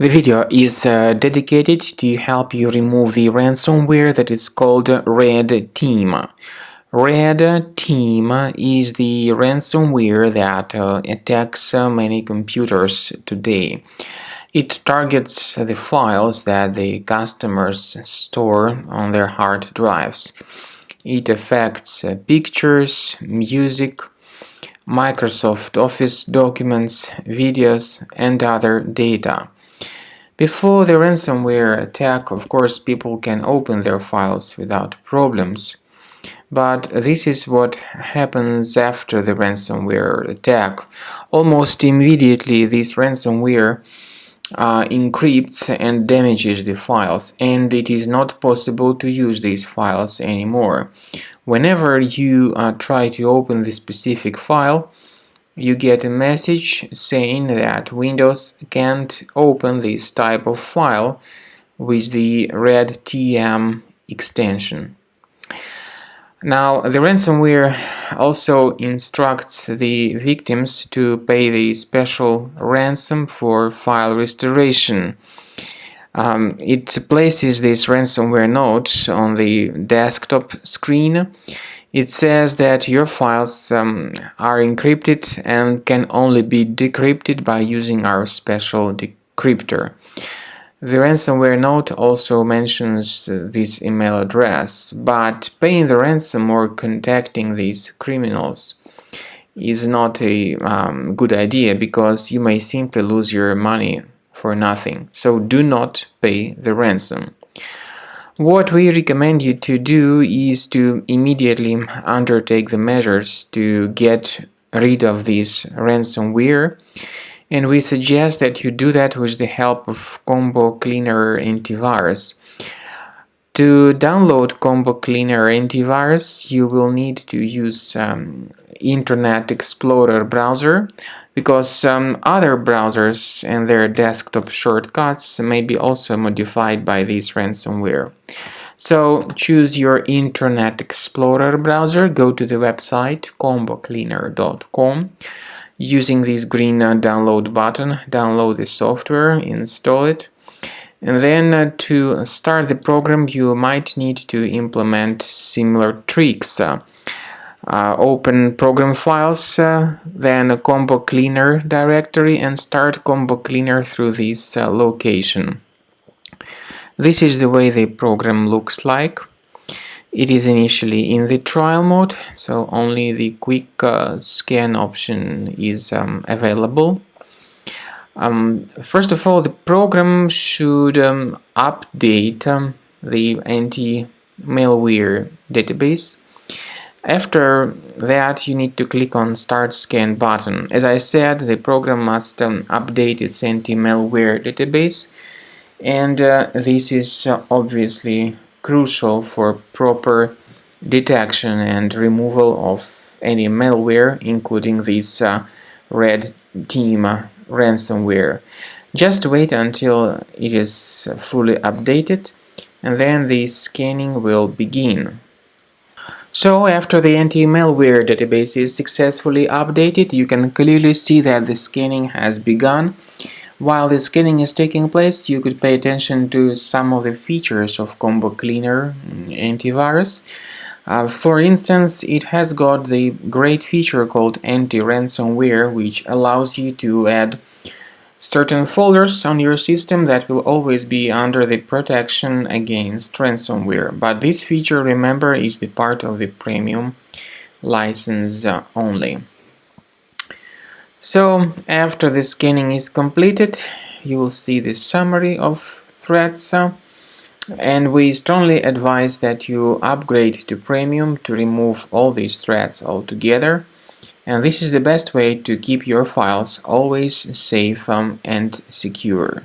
The video is dedicated to help you remove the ransomware that is called Red Team. Red Team is the ransomware that attacks many computers today. It targets the files that the customers store on their hard drives. It affects pictures, music, Microsoft Office documents, videos, and other data. Before the ransomware attack, of course, people can open their files without problems. But this is what happens after the ransomware attack. Almost immediately, this ransomware encrypts and damages the files, and it is not possible to use these files anymore. Whenever you try to open the specific file, you get a message saying that Windows can't open this type of file with the redtm extension. Now, the ransomware also instructs the victims to pay the special ransom for file restoration. It places this ransomware note on the desktop screen. It says that your files are encrypted and can only be decrypted by using our special decryptor. The ransomware note also mentions this email address, but paying the ransom or contacting these criminals is not a good idea because you may simply lose your money for nothing. So do not pay the ransom. What we recommend you to do is to immediately undertake the measures to get rid of this ransomware, and we suggest that you do that with the help of Combo Cleaner antivirus. To download Combo Cleaner antivirus, you will need to use Internet Explorer browser, because other browsers and their desktop shortcuts may be also modified by this ransomware. So choose your Internet Explorer browser, go to the website combocleaner.com. Using this green download button, download the software, install it. And then to start the program, you might need to implement similar tricks. Open program files, then a Combo Cleaner directory, and start Combo Cleaner through this location. This is the way the program looks like. It is initially in the trial mode, so only the quick scan option is available. First of all, the program should update the anti-malware database. After that, you need to click on Start Scan button. As I said, the program must update its anti-malware database, and this is obviously crucial for proper detection and removal of any malware, including this Red Team ransomware. Just wait until it is fully updated, and then the scanning will begin. So after the anti-malware database is successfully updated, you can clearly see that the scanning has begun. While the scanning is taking place, you could pay attention to some of the features of Combo Cleaner antivirus. For instance, it has got the great feature called anti-ransomware, which allows you to add certain folders on your system that will always be under the protection against ransomware. But this feature, remember, is the part of the premium license only. So after the scanning is completed, you will see the summary of threats, and we strongly advise that you upgrade to premium to remove all these threats altogether. And this is the best way to keep your files always safe and secure.